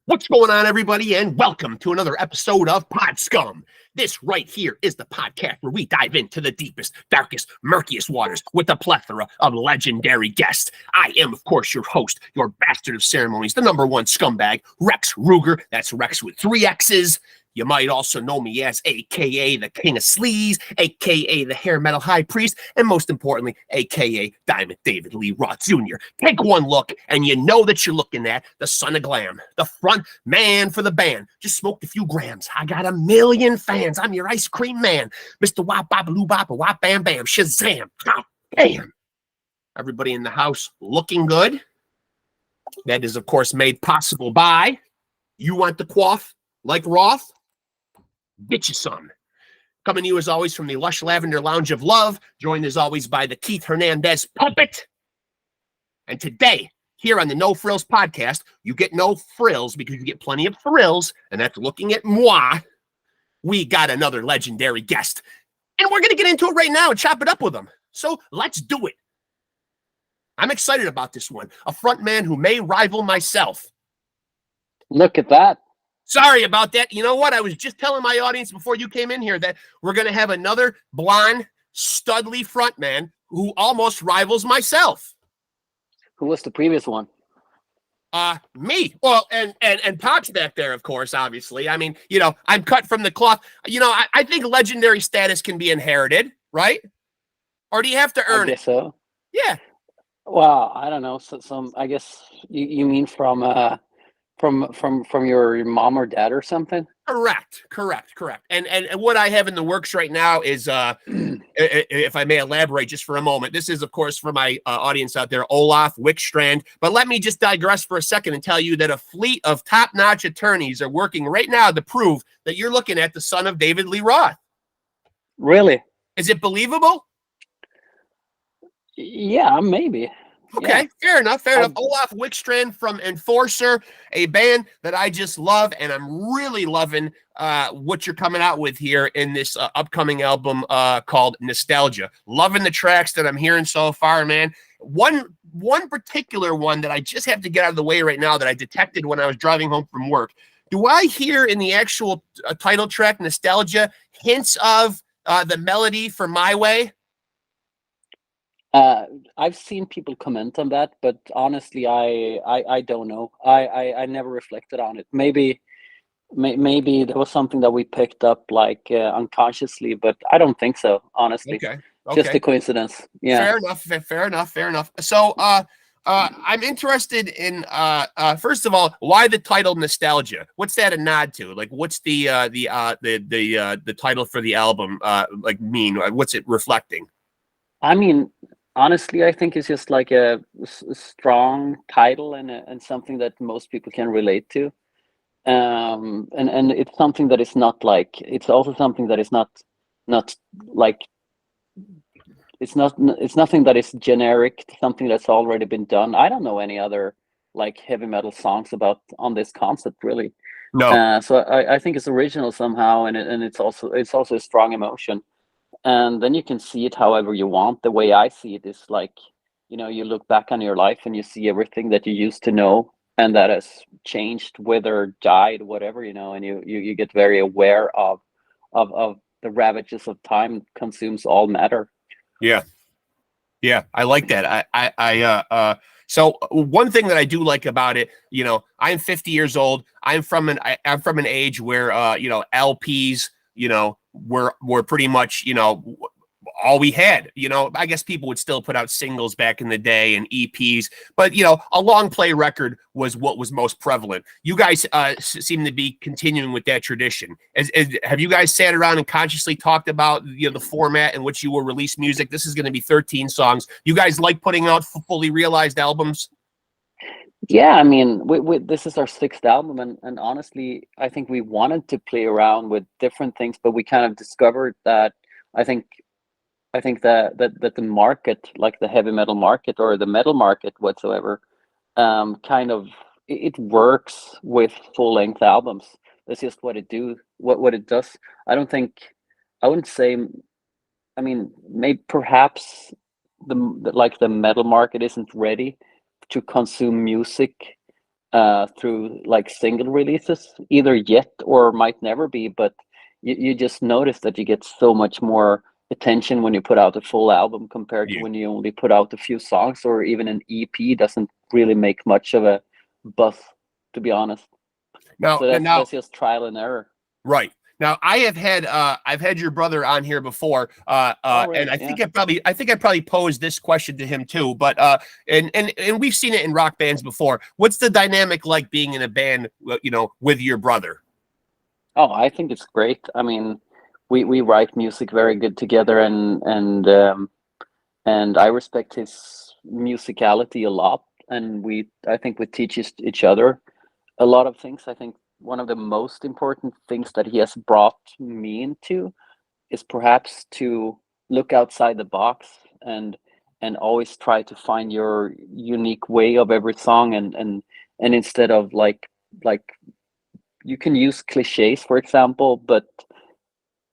What's going on, everybody, and welcome to another episode of Pod Scum. This right here is the podcast where we dive into the deepest, darkest, murkiest waters with a plethora of legendary guests. I am, of course, your host, your bastard of ceremonies, the number one scumbag, Rex Ruger. That's Rex with 3 X's. You might also know me as a.k.a. the King of Sleaze, a.k.a. the Hair Metal High Priest, and most importantly, a.k.a. Diamond David Lee Roth Jr. Take one look, and you know that you're looking at the son of glam, the front man for the band. Just smoked a few grams. I got a million fans. I'm your ice cream man, Mr. Wop Bop Loo Bop, Wop Bam Bam, Shazam, Pop Bam. Everybody in the house looking good. That is, of course, made possible by You Want the Quaff Like Roth? Get you some. Coming to you as always from the lush lavender lounge of love, joined as always by the Keith Hernandez puppet. And today, here on the No Frills podcast, you get no frills because you get plenty of thrills, and that's looking at moi. We got another legendary guest, and we're going to get into it right now and chop it up with him. So let's do it. I'm excited about this one. A front man who may rival myself. Look at that. Sorry about that. You know what? I was just telling my audience before you came in here that we're going to have another blonde, studly frontman who almost rivals myself. Who was the previous one? Me. Well, and Pop's back there, of course, obviously. I mean, you know, I'm cut from the cloth. You know, I think legendary status can be inherited, right? Or do you have to earn it? So. Yeah. Well, I don't know. So I guess you mean from your mom or dad or something? Correct. And what I have in the works right now is, if I may elaborate just for a moment, this is, of course, for my audience out there, OLOF WIKSTRAND. But let me just digress for a second and tell you that a fleet of top-notch attorneys are working right now to prove that you're looking at the son of David Lee Roth. Really? Is it believable? Yeah, maybe. Okay, yeah. Fair enough. OLOF WIKSTRAND from Enforcer, a band that I just love, and I'm really loving what you're coming out with here in this upcoming album called Nostalgia. Loving the tracks that I'm hearing so far, man. One particular one that I just have to get out of the way right now that I detected when I was driving home from work. Do I hear in the actual title track, Nostalgia, hints of the melody for My Way? I've seen people comment on that, but honestly, I don't know. I never reflected on it. Maybe there was something that we picked up like unconsciously, but I don't think so. Honestly, okay. Just a coincidence. Yeah. Fair enough. So, I'm interested in first of all, why the title Nostalgia? What's that a nod to? Like, what's the title for the album like mean? What's it reflecting? I mean, honestly, I think it's just like a strong title and something that most people can relate to. And it's something that is not like, it's also something that is not like, it's nothing that is generic, something that's already been done. I don't know any other like heavy metal songs on this concept, really. No. So I think it's original somehow, and it's also a strong emotion. And then you can see it however you want. The way I see it is like, you know, you look back on your life and you see everything that you used to know and that has changed, whether died, whatever, you know, and you get very aware of the ravages of time consumes all matter. Yeah, I like that. So one thing that I do like about it, you know, I'm 50 years old. I'm from an age where you know, LPs, you know, were pretty much, you know, all we had. You know, I guess people would still put out singles back in the day and EPs, but you know, a long play record was what was most prevalent. You guys seem to be continuing with that tradition. Have you guys sat around and consciously talked about, you know, the format in which you will release music? This is going to be 13 songs. You guys like putting out fully realized albums? Yeah, I mean, this is our 6th album, and honestly, I think we wanted to play around with different things, but we kind of discovered that I think that the market, like the heavy metal market or the metal market whatsoever, kind of it works with full-length albums. That's just what it does. I wouldn't say. I mean, maybe perhaps the metal market isn't ready to consume music through like single releases, either yet or might never be. But you just notice that you get so much more attention when you put out a full album compared to Yeah. when you only put out a few songs, or even an EP doesn't really make much of a buzz, to be honest. Now, So now, that's just trial and error. right. Now, I've had your brother on here before, Oh, and really? Yeah. I think I probably posed this question to him too. But and we've seen it in rock bands before. What's the dynamic like being in a band, with your brother? Oh, I think it's great. I mean, we write music very good together, and I respect his musicality a lot, and I think we teach each other a lot of things. I think one of the most important things that he has brought me into is perhaps to look outside the box, and always try to find your unique way of every song, and instead of like you can use cliches, for example, but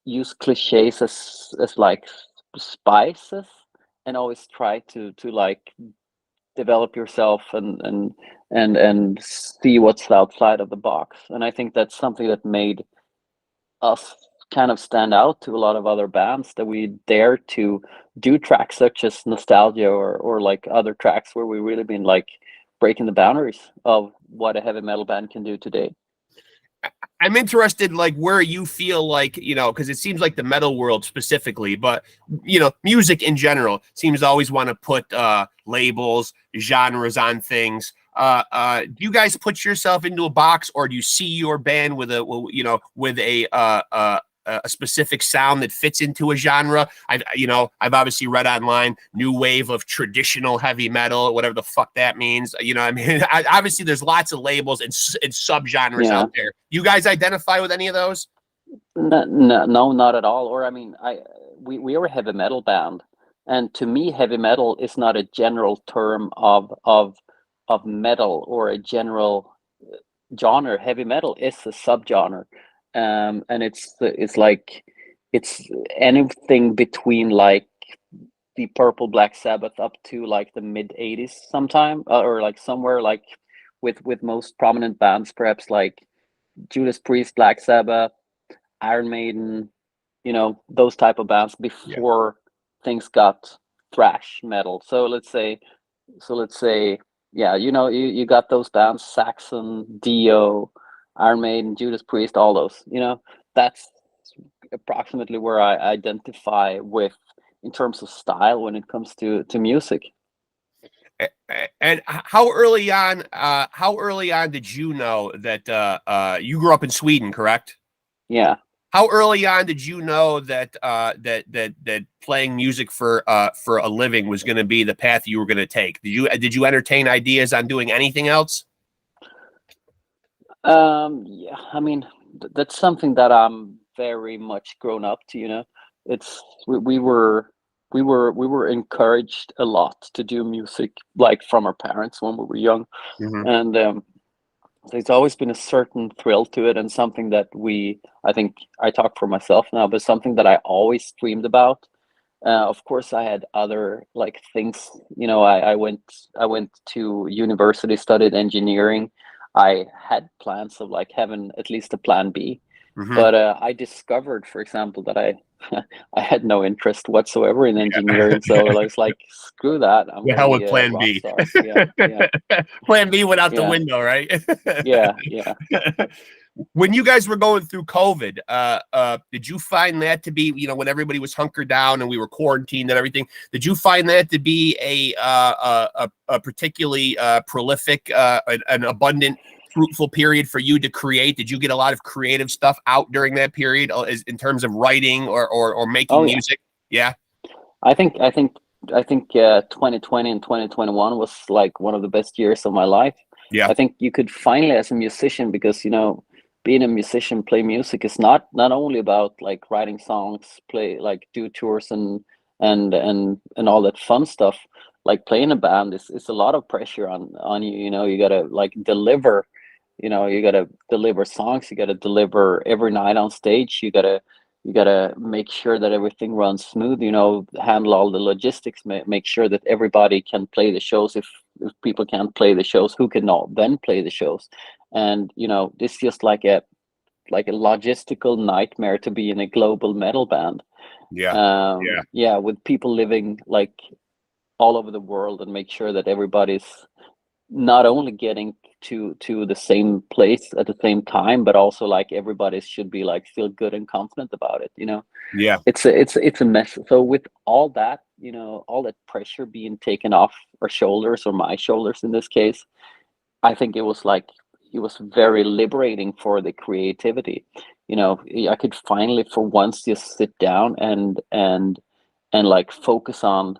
use cliches as like spices, and always try to like develop yourself, and see what's outside of the box. And I think that's something that made us kind of stand out to a lot of other bands, that we dare to do tracks such as Nostalgia, or like other tracks where we really been like breaking the boundaries of what a heavy metal band can do today. I'm interested, like, where you feel like, because it seems like the metal world specifically, but music in general seems to always want to put labels, genres on things. Do you guys put yourself into a box, or do you see your band with a specific sound that fits into a genre? I've obviously read online new wave of traditional heavy metal, whatever the fuck that means. I mean, obviously there's lots of labels and subgenres out there. You guys identify with any of those? No, not at all. Or I mean, we are a heavy metal band, and to me, heavy metal is not a general term of metal, or a general genre. Heavy metal is a subgenre, and it's like it's anything between like the Purple, Black Sabbath up to like the mid '80s sometime, or like somewhere like with most prominent bands, perhaps like Judas Priest, Black Sabbath, Iron Maiden, those type of bands before things got thrash metal. So let's say, yeah, you got those bands, Saxon, Dio, Iron Maiden, Judas Priest, all those. That's approximately where I identify with in terms of style when it comes to music. And how early on did you know that you grew up in Sweden, correct? Yeah. How early on did you know that that playing music for a living was going to be the path you were going to take? Did you entertain ideas on doing anything else? Yeah, I mean, that's something that I'm very much grown up to. It's we were encouraged a lot to do music, like from our parents when we were young. Mm-hmm. And there's always been a certain thrill to it, and something that I think I talk for myself now, but something that I always dreamed about. Of course, I had other like things. I went to university, studied engineering. I had plans of like having at least a plan B, Mm-hmm. but I discovered, for example, that I I had no interest whatsoever in engineering. So I was like, screw that. I'm The gonna hell be with a Plan rock B. star. Yeah. Plan B went out the Yeah. window, right? Yeah. When you guys were going through COVID, did you find that to be, when everybody was hunkered down and we were quarantined and everything, did you find that to be a particularly prolific, an abundant, fruitful period for you to create? Did you get a lot of creative stuff out during that period, in terms of writing or making music? Yeah. I think 2020 and 2021 was like one of the best years of my life. Yeah. I think you could finally, as a musician, because being a musician, play music is not only about like writing songs, do tours and all that fun stuff. Like playing a band is a lot of pressure on you. You gotta like deliver. You gotta deliver songs. You gotta deliver every night on stage. You gotta you gotta make sure that everything runs smooth, you know, handle all the logistics, make sure that everybody can play the shows. If people can't play the shows, who can all then play the shows? And you know, it's just like a logistical nightmare to be in a global metal band. Yeah. Yeah. Yeah, with people living like all over the world, and make sure that everybody's not only getting to the same place at the same time, but also like everybody should be like feel good and confident about it, you know. Yeah. It's a mess. So with all that, you know, all that pressure being taken off our shoulders, or my shoulders in this case, I think it was very liberating for the creativity. You know, I could finally for once just sit down and like focus on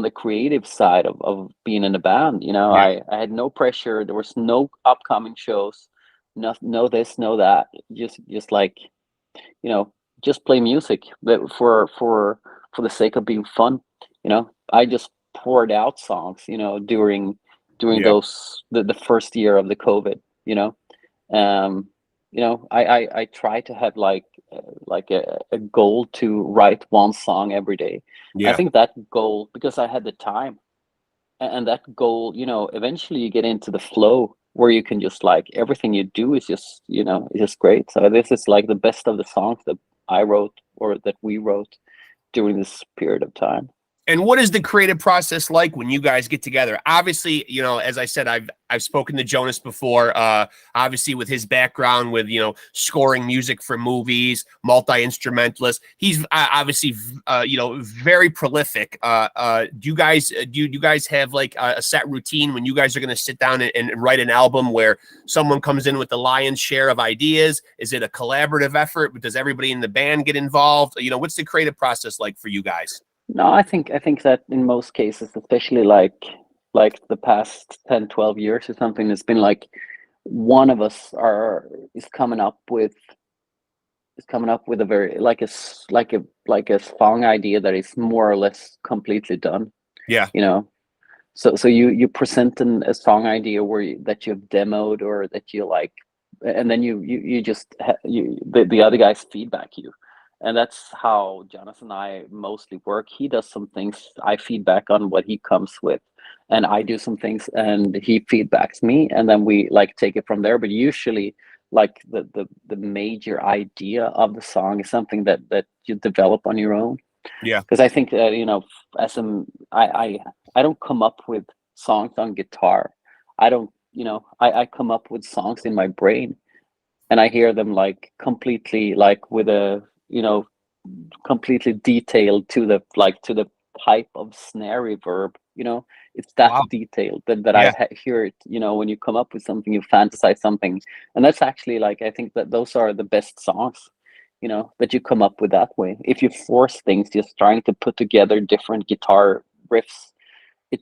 the creative side of being in a band. You know, Yeah. I had no pressure. There was no upcoming shows, no this, no that. Just like, you know, just play music, but for the sake of being fun. You know, I just poured out songs, you know, during Yeah. those the first year of the COVID. You know, um, you know, I try to have like a goal to write one song every day. I Yeah. think that goal, because I had the time, and that goal, you know, eventually you get into the flow where you can just like everything you do is just, you know, it's just great. So this is like the best of the songs that I wrote, or that we wrote during this period of time. And what is the creative process like when you guys get together? Obviously, you know, as I said, I've spoken to Jonas before. Obviously, with his background with, you know, scoring music for movies, multi-instrumentalist, he's obviously you know, very prolific. Do you guys have like a set routine when you guys are going to sit down and write an album where someone comes in with the lion's share of ideas? Is it a collaborative effort? Does everybody in the band get involved? You know, what's the creative process like for you guys? No, I think that in most cases, especially like the past 10, 12 years or something, it's been like one of us are is coming up with a very like like a song idea that is more or less completely done, Yeah. you know. So you present a song idea that you've demoed, or that you like, and then you just the other guys feedback you. And that's how Jonas and I mostly work. He does some things, I feedback on what he comes with, and I do some things and he feedbacks me, and then we like take it from there. But usually like the major idea of the song is something that you develop on your own. Yeah. Because I think that, you know, as I don't come up with songs on guitar. I don't, you know, I come up with songs in my brain, and I hear them like completely like with a, you know, completely detailed to the like to the type of snare reverb. You know, it's that Wow. detailed that Yeah. hear it. You know, when you come up with something, you fantasize something, and that's actually like, I think that those are the best songs. You know, that you come up with that way. If you force things, just trying to put together different guitar riffs, it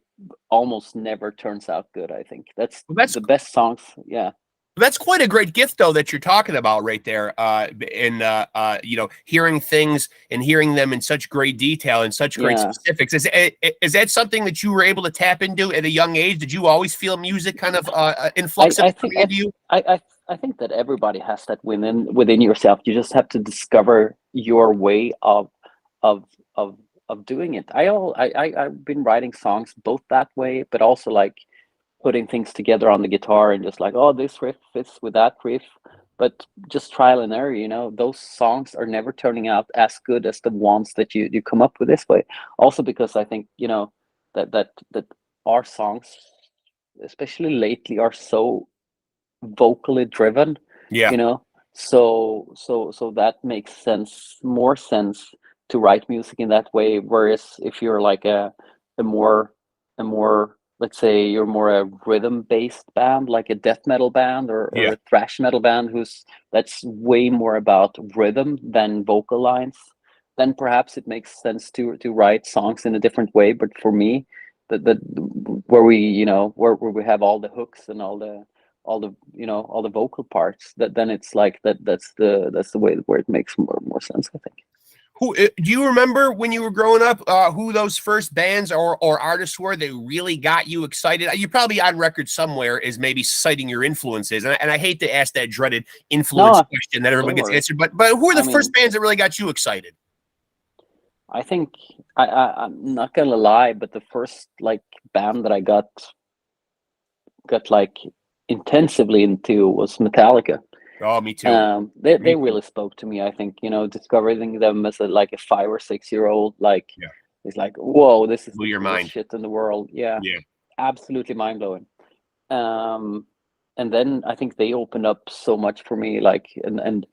almost never turns out good. I think that's Well, the best songs. Yeah. that's quite a great gift, though, that you're talking about right there. You know, hearing things and hearing them in such great detail and such great Yeah. specifics. Is that something that you were able to tap into at a young age? Did you always feel music kind of influx I think into you? I think that everybody has that within yourself. You just have to discover your way of of of doing it. I've been writing songs both that way, but also like putting things together on the guitar, and just like, oh, this riff fits with that riff. But just trial and error, you know, those songs are never turning out as good as the ones that you come up with this way. Also because I think, you know, that our songs, especially lately, are so vocally driven, Yeah. you know. So that makes more sense to write music in that way. Whereas if you're like a more a more let's say you're more a rhythm based band, like a death metal band, or Yeah. a thrash metal band who's that's way more about rhythm than vocal lines, then perhaps it makes sense to write songs in a different way. But for me, that where we, you know, where we have all the hooks and all the, you know, all the vocal parts, that then it's like that's the way where it makes more sense, I think. Who do you remember when you were growing up? Who those first bands or artists were that really got you excited? You're probably on record somewhere as maybe citing your influences, and I hate to ask that dreaded influence question that everyone gets answered, but who are the first bands that really got you excited? I think I'm not gonna lie, but the first like band that I got like intensively into was Metallica. Oh, me too. They really spoke to me. I think, you know, discovering them as like a 5 or 6 year old, like it's like, whoa, this is blew your the mind. shit in the world. Yeah, absolutely mind blowing. And then I think they opened up so much for me, like and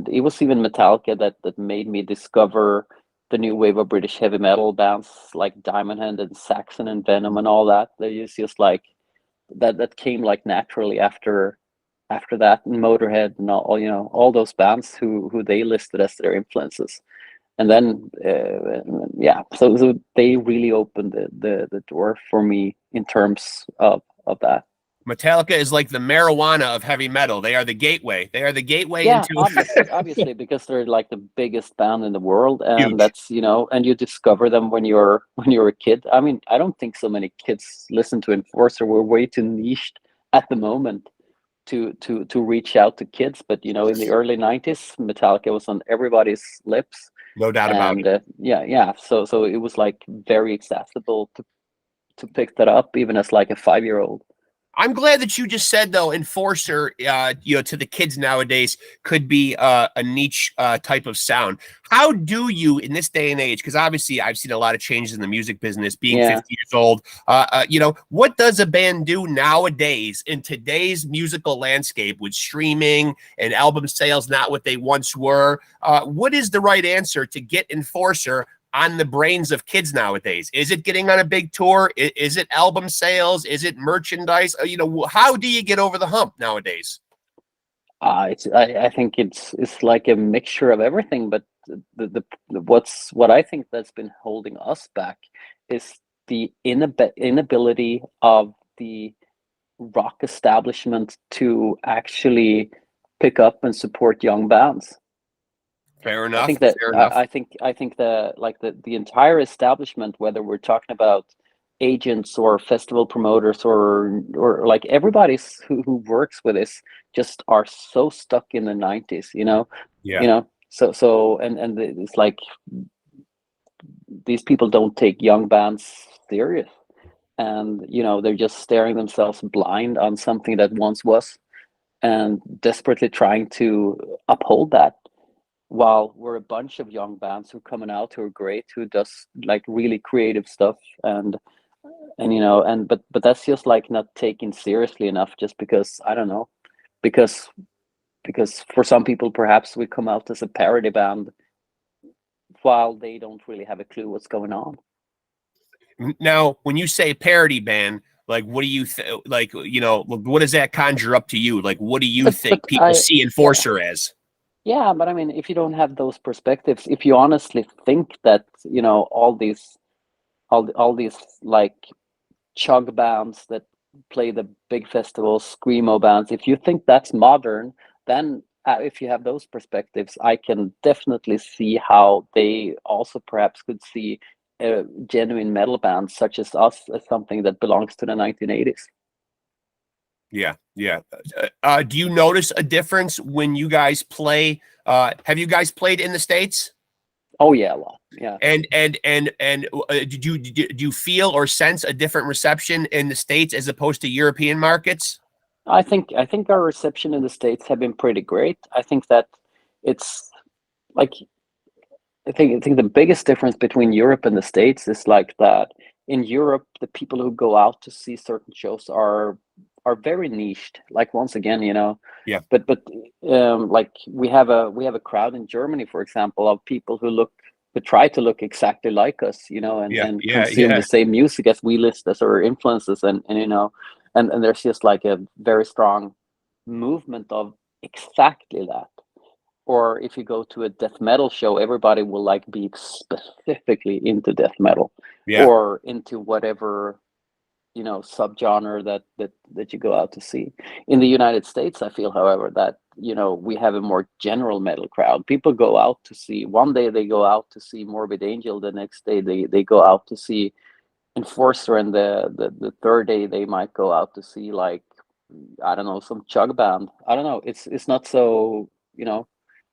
it was even Metallica that made me discover the new wave of British heavy metal bands like Diamond Hand and Saxon and Venom and all that. They just like that came like naturally after that, and Motorhead and all, you know, all those bands who they listed as their influences. And then so they really opened the door for me in terms of that. Metallica is like the marijuana of heavy metal. They are the gateway. They are the gateway into obviously because they're like the biggest band in the world, and huge. That's, you know, and you discover them when you're a kid. I mean, I don't think so many kids listen to Enforcer. We're way too niched at the moment to reach out to kids, but you know, in the early 90s, Metallica was on everybody's lips. No doubt about it. So it was like very accessible to pick that up even as like a 5-year-old. I'm glad that you just said, though, Enforcer, you know, to the kids nowadays could be a niche type of sound. How do you, in this day and age, because obviously I've seen a lot of changes in the music business, being 50 years old, you know, what does a band do nowadays in today's musical landscape with streaming and album sales not what they once were? What is the right answer to get Enforcer on the brains of kids nowadays? Is it getting on a big tour? Is it album sales? Is it merchandise? You know, how do you get over the hump nowadays? I think it's like a mixture of everything, but what I think that's been holding us back is the inability of the rock establishment to actually pick up and support young bands. Fair enough. I think that I think the entire establishment, whether we're talking about agents or festival promoters or like everybody's who works with this, just are so stuck in the 90s, you know. You know, so and it's like these people don't take young bands serious, and you know, they're just staring themselves blind on something that once was, and desperately trying to uphold that. While we're a bunch of young bands who are coming out who are great, who does like really creative stuff, and you know, and but that's just like not taken seriously enough, just because I don't know, because for some people perhaps we come out as a parody band while they don't really have a clue what's going on. Now, when you say parody band, like, what do you like, you know, what does that conjure up to you? Like, what do you think people see Enforcer as? Yeah, but I mean, if you don't have those perspectives, if you honestly think that, you know, all these like chug bands that play the big festivals, screamo bands, if you think that's modern, then if you have those perspectives, I can definitely see how they also perhaps could see a genuine metal band such as us as something that belongs to the 1980s. Yeah. Do you notice a difference when you guys play? Have you guys played in the States? Oh yeah, a lot. Yeah. And do you feel or sense a different reception in the States as opposed to European markets? I think our reception in the States have been pretty great. I think that it's like I think the biggest difference between Europe and the States is like that in Europe, the people who go out to see certain shows are very niched. Like, once again, you know. Yeah. But like we have a crowd in Germany, for example, of people who try to look exactly like us, you know, and consume the same music as we list as our influences, and you know, and there's just like a very strong movement of exactly that. Or if you go to a death metal show, everybody will like be specifically into death metal, or into whatever, you know, subgenre that you go out to see. In the United States, I feel, however, that you know, we have a more general metal crowd. People go out to see, one day they go out to see Morbid Angel, the next day they go out to see Enforcer, and the third day they might go out to see, like, I don't know, some chug band. I don't know. It's not so, you know,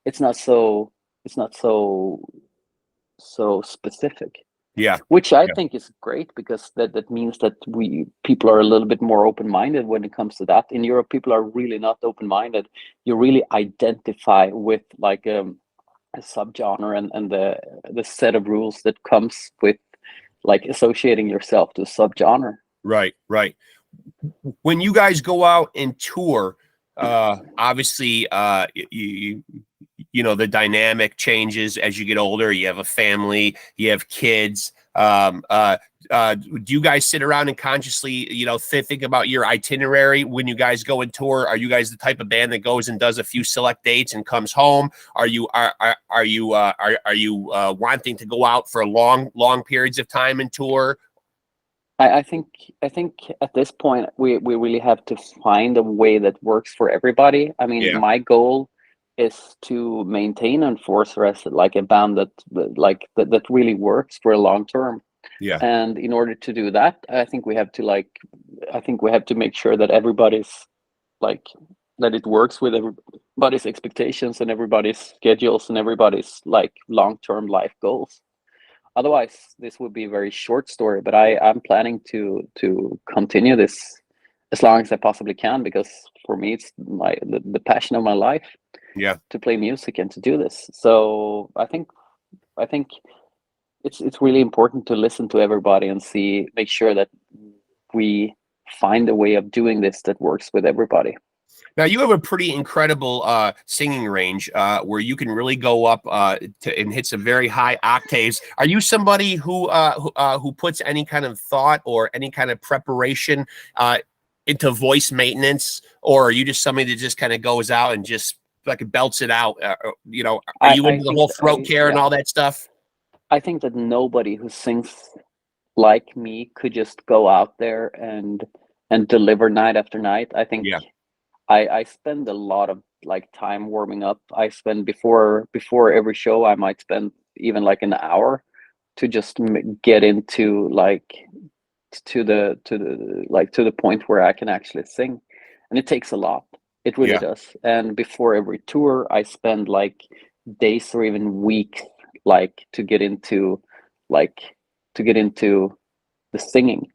it's not so it's not so so specific, Yeah. which I Yeah. think is great, because that means that people are a little bit more open-minded when it comes to that. In Europe, people are really not open-minded. You really identify with like a subgenre, and the set of rules that comes with like associating yourself to a subgenre. Right. Right. When you guys go out and tour, obviously, you know, the dynamic changes as you get older. You have a family, you have kids. Do you guys sit around and consciously, you know, think about your itinerary when you guys go and tour? Are you guys the type of band that goes and does a few select dates and comes home? Are you wanting to go out for long periods of time and tour? I think at this point we really have to find a way that works for everybody. I mean, Yeah. my goal is to maintain Enforcer as like a band that really works for a long term. Yeah. And in order to do that, I think we have to make sure that everybody's like, that it works with everybody's expectations and everybody's schedules and everybody's like long-term life goals. Otherwise, this would be a very short story, but I'm planning to continue this as long as I possibly can, because for me it's the passion of my life. Yeah. To play music and to do this. So I think it's really important to listen to everybody and make sure that we find a way of doing this that works with everybody. Now you have a pretty incredible singing range where you can really go up and hit some very high octaves. Are you somebody who puts any kind of thought or any kind of preparation into voice maintenance, or are you just somebody that just kind of goes out and just like belts it out? You know, are you into the whole throat care and all that stuff? I think that nobody who sings like me could just go out there and deliver night after night. I think. Yeah. I spend a lot of like time warming up. I spend before every show, I might spend even like an hour to just get into like to the point where I can actually sing, and it takes a lot. It really does. And before every tour, I spend like days or even weeks like to get into the singing.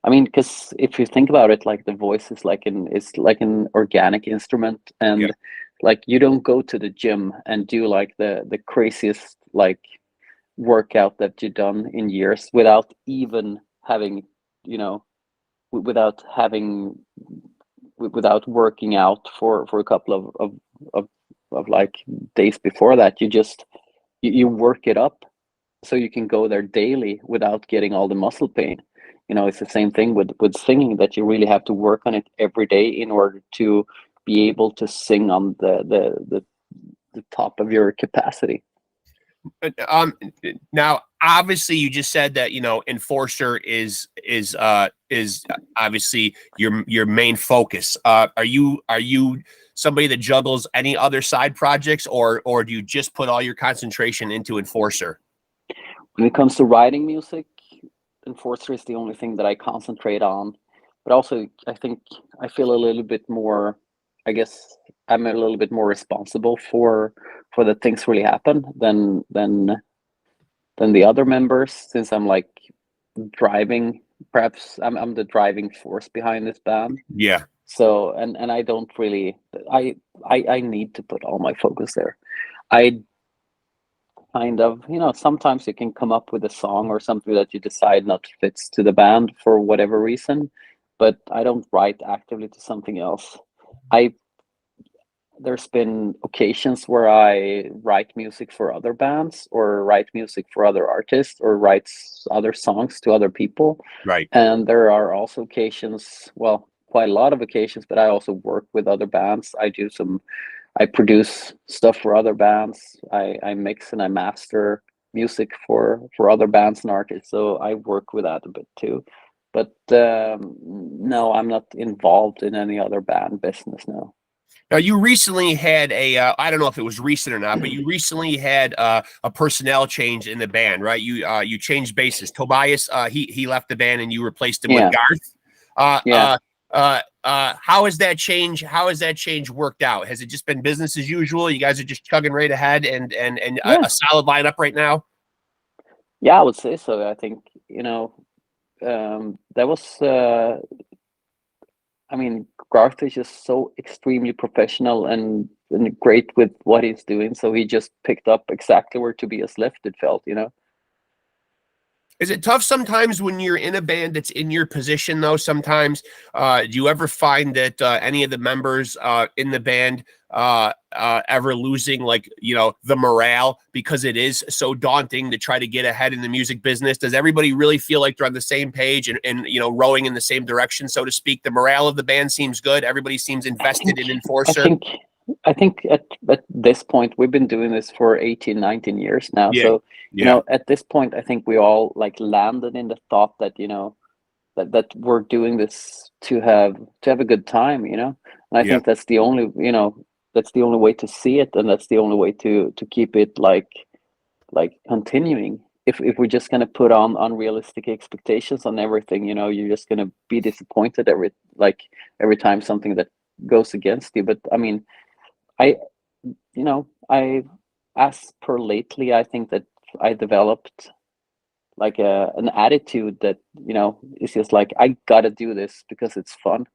I mean, because if you think about it, like the voice is like an organic instrument, and like you don't go to the gym and do like the craziest like workout that you've done in years without even having, you know, without working out for a couple of like days before that. You work it up so you can go there daily without getting all the muscle pain. You know, it's the same thing with singing, that you really have to work on it every day in order to be able to sing on the top of your capacity. Now, obviously, you just said that, you know, Enforcer is obviously your main focus. Are you somebody that juggles any other side projects, or do you just put all your concentration into Enforcer? When it comes to writing music, Enforcer is the only thing that I concentrate on. But also, I think I feel a little bit more, I guess I'm a little bit more responsible for the things really happen than the other members, since I'm like driving, perhaps I'm the driving force behind this band. Yeah. So and I don't really, I need to put all my focus there. I kind of, you know, sometimes you can come up with a song or something that you decide not fits to the band for whatever reason, but I don't write actively to something else. There's been occasions where I write music for other bands, or write music for other artists, or write other songs to other people. Right. And there are also occasions, well, quite a lot of occasions, but I also work with other bands. I produce stuff for other bands. I mix and I master music for other bands and artists. So I work with that a bit too. But no, I'm not involved in any other band business now. Now, you recently had I don't know if it was recent or not, but you recently had a personnel change in the band, right? You changed bassist. Tobias, he left the band and you replaced him with Garth. How has that change worked out? Has it just been business as usual? You guys are just chugging right ahead and a solid lineup right now? Yeah, I would say so. I think, that was, I mean, Garth is just so extremely professional and great with what he's doing. So he just picked up exactly where Tobias left, it felt. Is it tough sometimes when you're in a band that's in your position, though? Sometimes, do you ever find that any of the members in the band ever losing, like, the morale because it is so daunting to try to get ahead in the music business? Does everybody really feel like they're on the same page and rowing in the same direction, so to speak? The morale of the band seems good. Everybody seems invested in Enforcer. I think at this point, we've been doing this for 18, 19 years now. Yeah. So, Yeah. at this point, I think we all like landed in the thought that, that we're doing this to have a good time, and I Yeah. think that's the only, that's the only way to see it, and that's the only way to keep it like continuing. If we're just gonna put on unrealistic expectations on everything, you're just gonna be disappointed every time something that goes against you. But I mean, I as per lately, I think that I developed like an attitude that, is just like, I gotta do this because it's fun.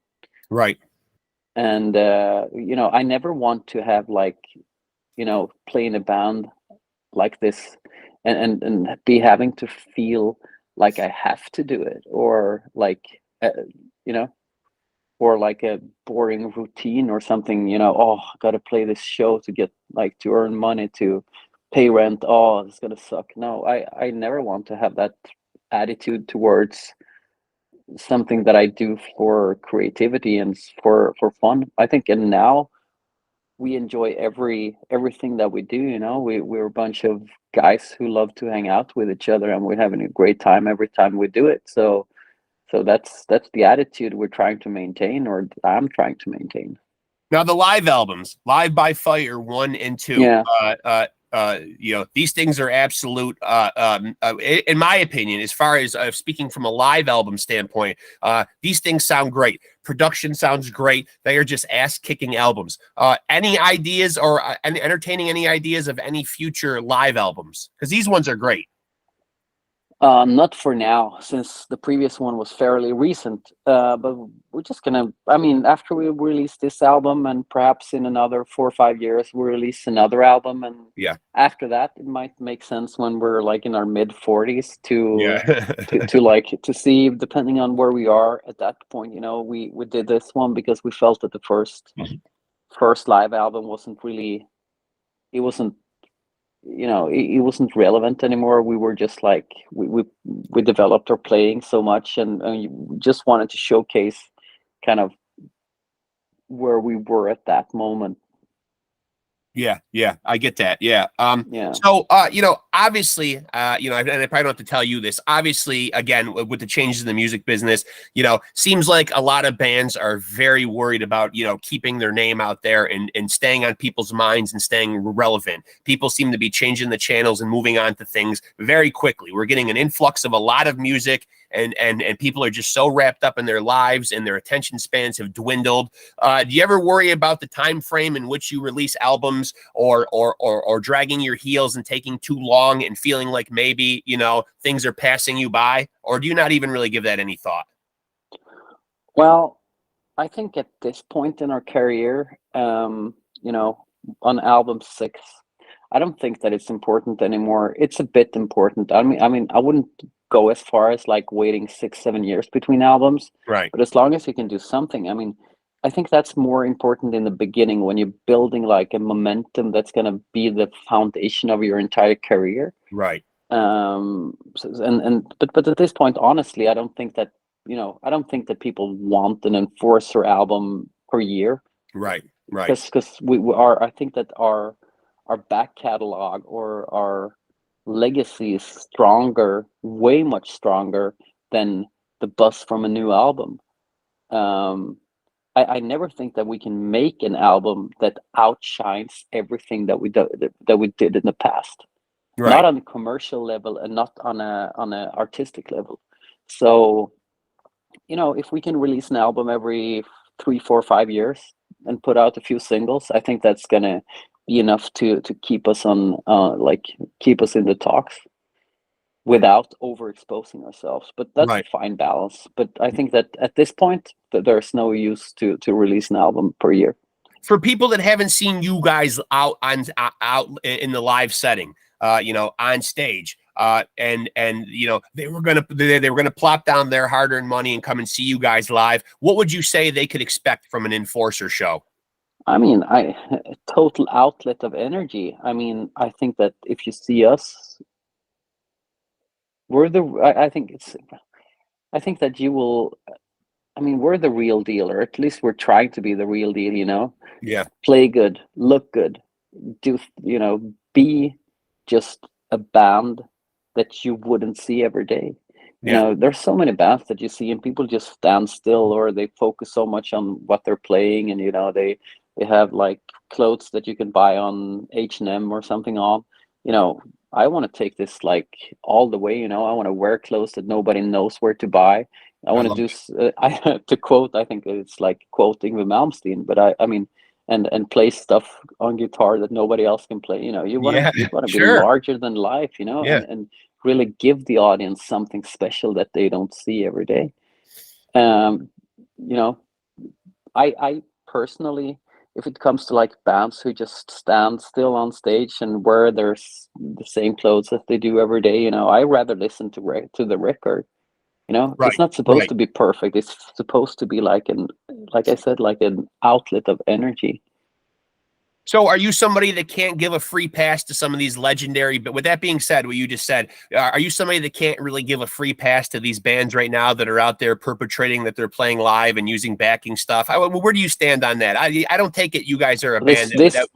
Right. And I never want to have play in a band like this and be having to feel like I have to do it, or you know or like a boring routine or something. Oh, I gotta play this show to get to earn money to pay rent. Oh, it's gonna suck. No, I never want to have that attitude towards something that I do for creativity and for fun. I think, and now we enjoy everything that we do. We're a bunch of guys who love to hang out with each other, and we're having a great time every time we do it. So that's the attitude we're trying to maintain, or I'm trying to maintain. Now, the live albums, Live by Fire 1 and 2, these things are absolute, in my opinion, as far as speaking from a live album standpoint, these things sound great. Production sounds great. They are just ass-kicking albums. Any ideas or entertaining any ideas of any future live albums? Because these ones are great. Not for now, since the previous one was fairly recent. But we're just gonna, I mean, after we release this album, and perhaps in another 4 or 5 years, we'll release another album. And after that, it might make sense when we're in our mid-40s to see, depending on where we are at that point. We did this one because we felt that the first live album wasn't really, it wasn't it wasn't relevant anymore. We were just we developed our playing so much, and we just wanted to showcase kind of where we were at that moment. Yeah, I get that. Yeah. So, obviously, and I probably don't have to tell you this. Obviously, again, with the changes in the music business, seems like a lot of bands are very worried about, keeping their name out there and staying on people's minds and staying relevant. People seem to be changing the channels and moving on to things very quickly. We're getting an influx of a lot of music, and people are just so wrapped up in their lives, and their attention spans have dwindled. Do you ever worry about the time frame in which you release albums, or dragging your heels and taking too long and feeling like maybe things are passing you by, or do you not even really give that any thought? Well, I think at this point in our career, on album 6, I don't think that it's important anymore. It's a bit important. I mean, I wouldn't go as far as waiting 6-7 years between albums, right? But as long as you can do something, I mean, I think that's more important in the beginning, when you're building a momentum that's going to be the foundation of your entire career, right? But at this point, honestly, I don't think that people want an Enforcer album per year, right? Because we are, I think that our back catalog, or our legacy, is stronger, way much stronger than the buzz from a new album. I never think that we can make an album that outshines everything that we did in the past. Not Right. on a commercial level and not on a artistic level. So, if we can release an album every 3, 4, 5 years and put out a few singles, I think that's gonna be enough to keep us on keep us in the talks without overexposing ourselves. But that's a Right. fine balance. But I think that at this point that there's no use to release an album per year. For people that haven't seen you guys out in the live setting, on stage, and they were gonna plop down their hard-earned money and come and see you guys live, what would you say they could expect from an Enforcer show? I mean, a total outlet of energy. I mean, I think that if you see us, I think that you will. I mean, we're the real deal, or at least we're trying to be the real deal. Yeah. Play good, look good, be just a band that you wouldn't see every day. Yeah. There's so many bands that you see and people just stand still, or they focus so much on what they're playing, and they have like clothes that you can buy on H&M or something on. I want to take this like all the way. I want to wear clothes that nobody knows where to buy. I I want to love do to quote, I think it's like quoting the Malmsteen, but I mean, and play stuff on guitar that nobody else can play. You want Yeah, to be sure. larger than life, Yeah. and really give the audience something special that they don't see every day. Um, you know, I personally, if it comes to like bands who just stand still on stage and wear the same clothes that they do every day, I rather listen to the record. It's Right. not supposed Right. to be perfect. It's supposed to be like I said, like an outlet of energy. So are you somebody that can't give a free pass to some of these legendary, but with that being said, what you just said, are you somebody that can't really give a free pass to these bands right now that are out there perpetrating that they're playing live and using backing stuff? Where do you stand on that? I don't take it you guys are a This band this that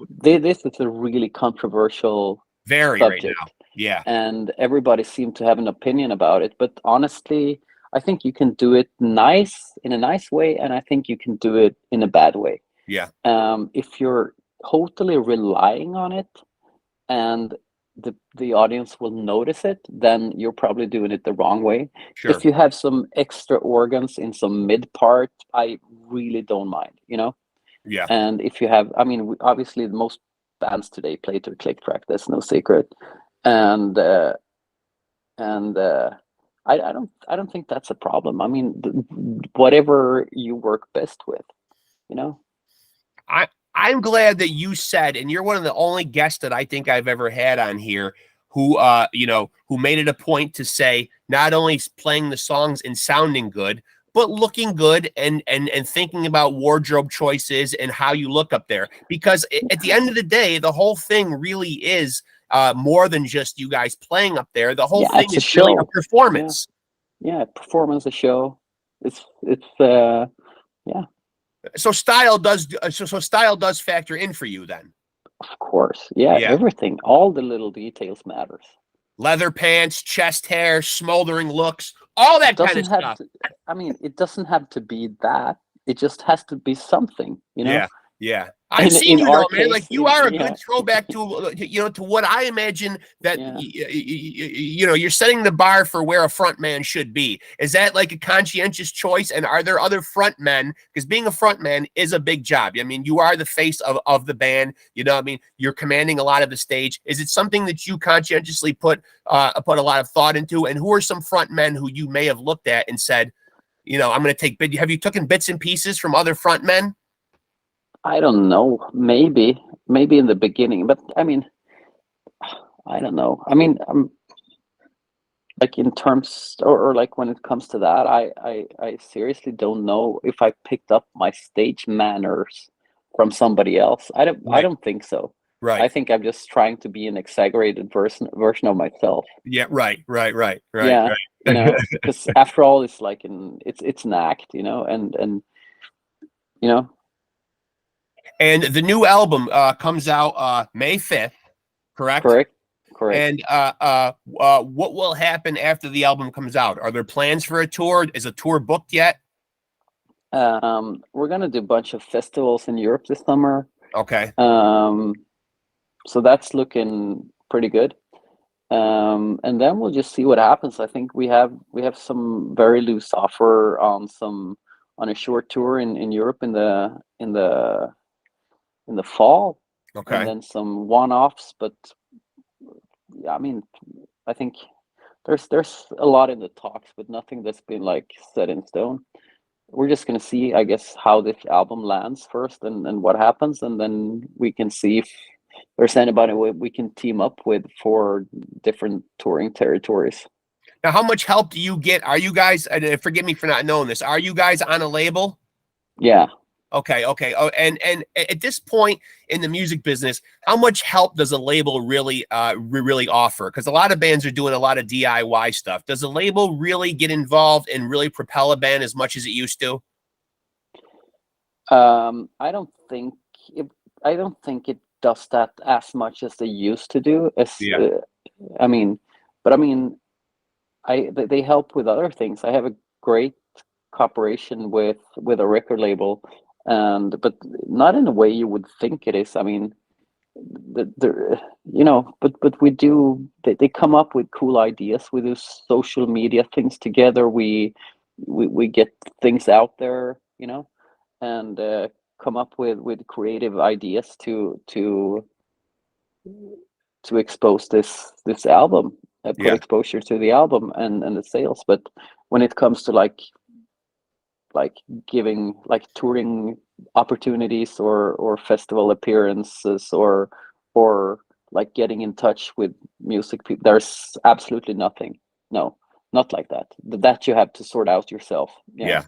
this is a really controversial vary right now. subject, Yeah. and everybody seemed to have an opinion about it. But honestly, I think you can do it in a nice way, and I think you can do it in a bad way. Yeah. If you're totally relying on it, and the audience will notice it, then you're probably doing it the wrong way. Sure. If you have some extra organs in some mid part, I really don't mind. Yeah. And if you have, I mean, obviously most bands today play to a click track. That's no secret. And I don't think that's a problem. I mean, whatever you work best with, you know. I'm glad that you said, and you're one of the only guests that I think I've ever had on here who who made it a point to say not only playing the songs and sounding good, but looking good and thinking about wardrobe choices and how you look up there. Because at the end of the day, the whole thing really is more than just you guys playing up there. The whole thing It's a is really a show. performance. Yeah, performance, a show. It's yeah. So style does style does factor in for you then. Of course. Yeah, Yeah. everything, all the little details matters. Leather pants, chest hair, smoldering looks, all that kind of stuff. I mean, it doesn't have to be that. It just has to be something, Yeah, yeah. I've seen in you our though, man. Like case, you are a yeah. good throwback to to what I imagine that Yeah. you're setting the bar for where a front man should be. Is that like a conscientious choice? And are there other front men? Because being a front man is a big job. I mean, you are the face of the band. I mean, you're commanding a lot of the stage. Is it something that you conscientiously put a lot of thought into? And who are some front men who you may have looked at and said, I'm going to take bit? Have you taken bits and pieces from other front men? I don't know. Maybe in the beginning, but I mean, I don't know. I mean, like in terms, or like when it comes to that, I seriously don't know if I picked up my stage manners from somebody else. I Right. don't think so. Right. I think I'm just trying to be an exaggerated version of myself. Yeah. Right. Yeah, because after all, it's like it's an act, and And the new album comes out May 5th, correct? correct. And what will happen after the album comes out? Are there plans for a tour? Is a tour booked yet? We're gonna do a bunch of festivals in Europe this summer. Okay. So that's looking pretty good. And then we'll just see what happens. I think we have some very loose offer on a short tour in Europe in the fall, and Okay. then some one-offs. But yeah, I mean, I think there's a lot in the talks, but nothing that's been like set in stone. We're just gonna see, I guess, how this album lands first, and what happens, and then we can see if there's anybody we can team up with for different touring territories. Now, how much help do you get? Are you guys, and forgive me for not knowing this, are you guys on a label? Yeah. Okay. Oh, and at this point in the music business, how much help does a label really really offer? Because a lot of bands are doing a lot of DIY stuff. Does a label really get involved and really propel a band as much as it used to? I don't think it does that as much as they used to do. Yeah. I mean, but I mean, they help with other things. I have a great cooperation with a record label, but not in the way you would think it is. I mean, but we do. They come up with cool ideas. We do social media things together. We get things out there, and come up with creative ideas to expose this album, put Yeah. exposure to the album and the sales. But when it comes to like giving like touring opportunities or festival appearances or like getting in touch with music people, there's absolutely nothing. No, not like that you have to sort out yourself. Yeah.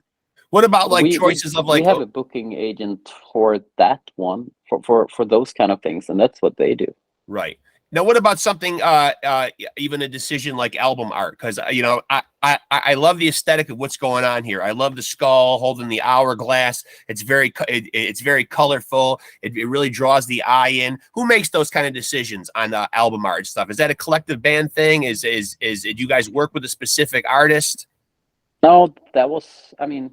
What about like choices of like, we have a booking agent for that one, for those kind of things, and that's what they do. right. Now, what about something, even a decision like album art? Because I love the aesthetic of what's going on here. I love the skull holding the hourglass. It's very colorful. It really draws the eye in. Who makes those kind of decisions on album art and stuff? Is that a collective band thing? Do you guys work with a specific artist? No, that was. I mean,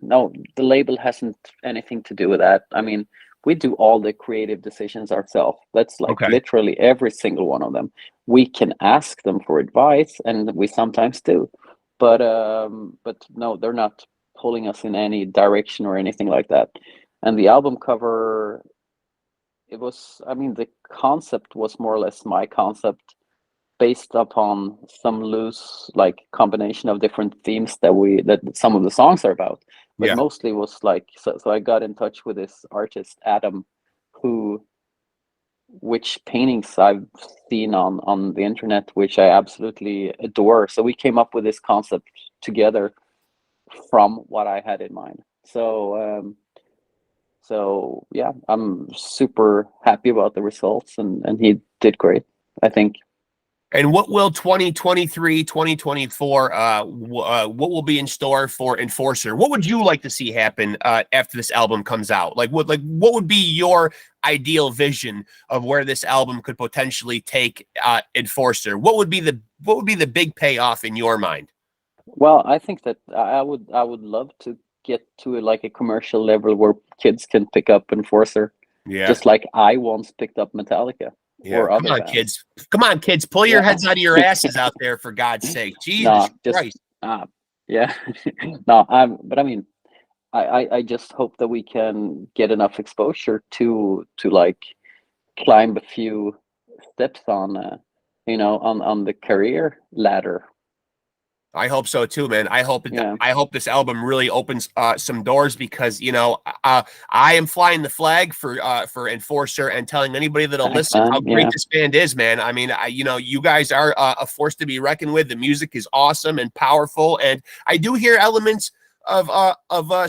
no, the label hasn't anything to do with that. I mean, we do all the creative decisions ourselves. That's like Okay. literally every single one of them. We can ask them for advice, and we sometimes do, but no, they're not pulling us in any direction or anything like that. And the album cover, I mean, the concept was more or less my concept, based upon some loose like combination of different themes that some of the songs are about, but Yeah. mostly was like, so I got in touch with this artist Adam, which paintings I've seen on the internet, which I absolutely adore. So we came up with this concept together from what I had in mind. So yeah, I'm super happy about the results, and he did great, I think. And what will 2023, 2024, what will be in store for Enforcer? What would you like to see happen after this album comes out? What would be your ideal vision of where this album could potentially take Enforcer? What would be the big payoff in your mind? Well, I think that I would love to get to like a commercial level where kids can pick up Enforcer, Yeah. just like I once picked up Metallica. Yeah, Or come other on, bands. kids. Come on, kids. Pull your Yeah. heads out of your asses out there, for God's sake. Jesus No, Christ. yeah. No, but I mean, I just hope that we can get enough exposure to like climb a few steps on on the career ladder. I hope so too, man. I hope Yeah. I hope this album really opens some doors, because I am flying the flag for Enforcer and telling anybody that'll Thanks, listen man. how great Yeah. this band is, man. I mean, you guys are a force to be reckoned with. The music is awesome and powerful, and I do hear elements of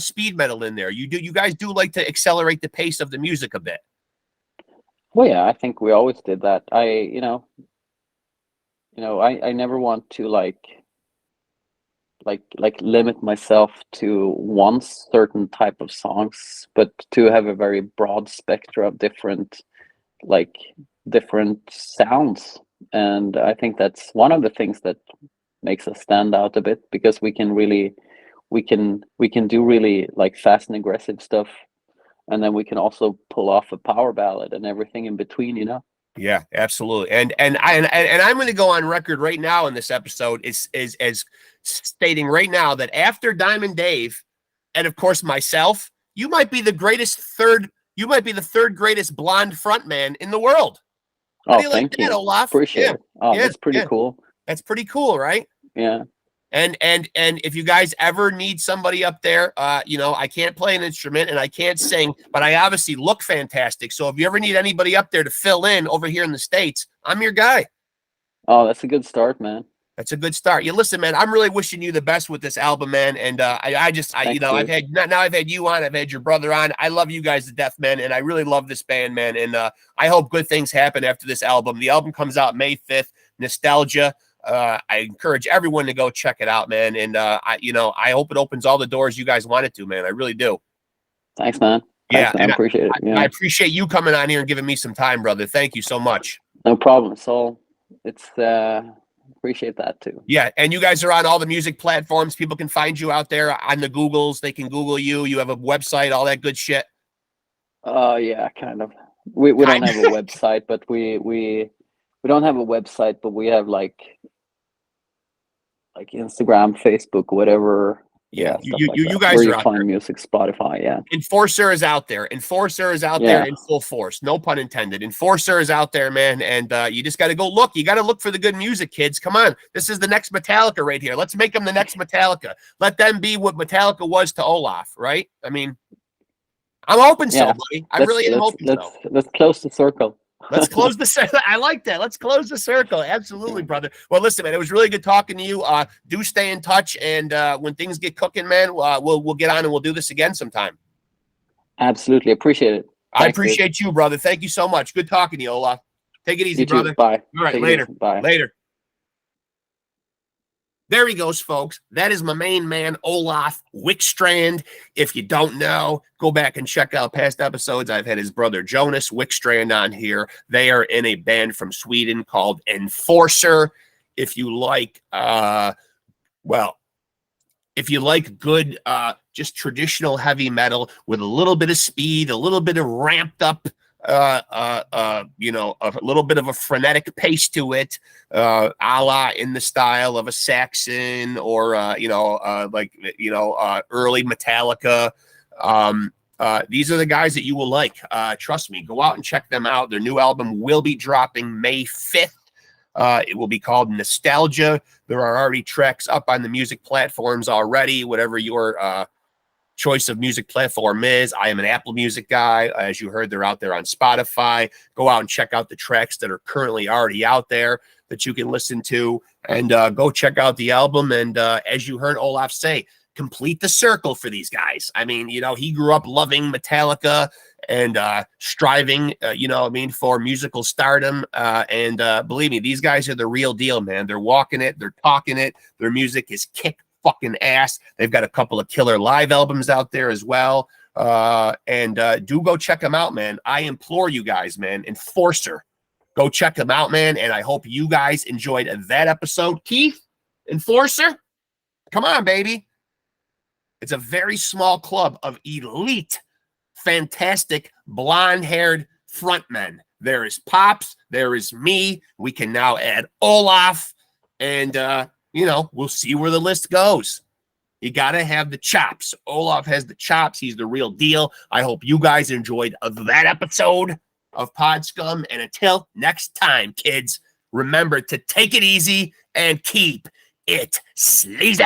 speed metal in there. You guys do like to accelerate the pace of the music a bit. Well, yeah, I think we always did that. I never want to like limit myself to one certain type of songs, but to have a very broad spectrum of different sounds. And I think that's one of the things that makes us stand out a bit, because we can we can do really like fast and aggressive stuff, and then we can also pull off a power ballad and everything in between, you know. Yeah, absolutely. And I'm going to go on record right now in this episode is as stating right now that after Diamond Dave, and of course myself, you might be the third greatest blonde frontman in the world. How do you like that, Olaf? Appreciate it. Oh, that's pretty cool. That's pretty cool, right? Yeah. And if you guys ever need somebody up there, you know, I can't play an instrument and I can't sing, but I obviously look fantastic. So if you ever need anybody up there to fill in over here in the States, I'm your guy. Oh, that's a good start, man. That's a good start. You listen, man, I'm really wishing you the best with this album, man. And you know, I've had you on, I've had your brother on. I love you guys to death, man. And I really love this band, man. And I hope good things happen after this album. The album comes out May 5th, Nostalgia. I encourage everyone to go check it out, man. And I hope it opens all the doors you guys want it to, man. I really do. Thanks, man. Thanks, man. I appreciate it. Yeah. I appreciate you coming on here and giving me some time, brother. Thank you so much. No problem. So it's appreciate that too. Yeah, and you guys are on all the music platforms. People can find you out there on the Googles. They can Google you. You have a website, all that good shit. Yeah, kind of. We don't have a website, but we don't have a website, but we have like Instagram, Facebook, whatever. Yeah, you guys where are out find there. Music, Spotify. Yeah. Enforcer is out there. Enforcer is out there in full force. No pun intended. Enforcer is out there, man. And you just got to go look. You got to look for the good music, kids. Come on. This is the next Metallica right here. Let's make them the next Metallica. Let them be what Metallica was to Olaf, right? I mean, I'm hoping so, buddy. I really am hoping so. Let's close the circle. Let's close the circle. I like that. Let's close the circle. Absolutely, brother. Well, listen, man, it was really good talking to you. Do stay in touch, and when things get cooking, man, we'll get on and we'll do this again sometime. Absolutely, appreciate it. I appreciate you, brother. Thank you so much. Good talking to you, Olaf. Take it easy, brother. Bye. All right, later. Bye. Later. There he goes, folks. That is my main man, Olaf Wikstrand. If you don't know, go back and check out past episodes. I've had his brother, Jonas Wikstrand, on here. They are in a band from Sweden called Enforcer. If you like, if you like good, just traditional heavy metal with a little bit of speed, a little bit of ramped up, a little bit of a frenetic pace to it, a la in the style of a Saxon or early Metallica. These are the guys that you will like. Trust me, go out and check them out. Their new album will be dropping May 5th. It will be called Nostalgia. There are already tracks up on the music platforms already, whatever your choice of music platform is. I am an Apple Music guy. As you heard, they're out there on Spotify. Go out and check out the tracks that are currently already out there that you can listen to, and go check out the album. And as you heard Olaf say, complete the circle for these guys. I mean, he grew up loving Metallica and striving, for musical stardom. And believe me, these guys are the real deal, man. They're walking it. They're talking it. Their music is kick fucking ass. They've got a couple of killer live albums out there as well. And do go check them out, man. I implore you guys, man. Enforcer. Go check them out, man. And I hope you guys enjoyed that episode. Keith, Enforcer, come on, baby. It's a very small club of elite, fantastic, blonde-haired frontmen. There is Pops. There is me. We can now add Olaf. And, we'll see where the list goes. You got to have the chops. Olaf has the chops. He's the real deal. I hope you guys enjoyed that episode of Pod Scum. And until next time, kids, remember to take it easy and keep it sleazy.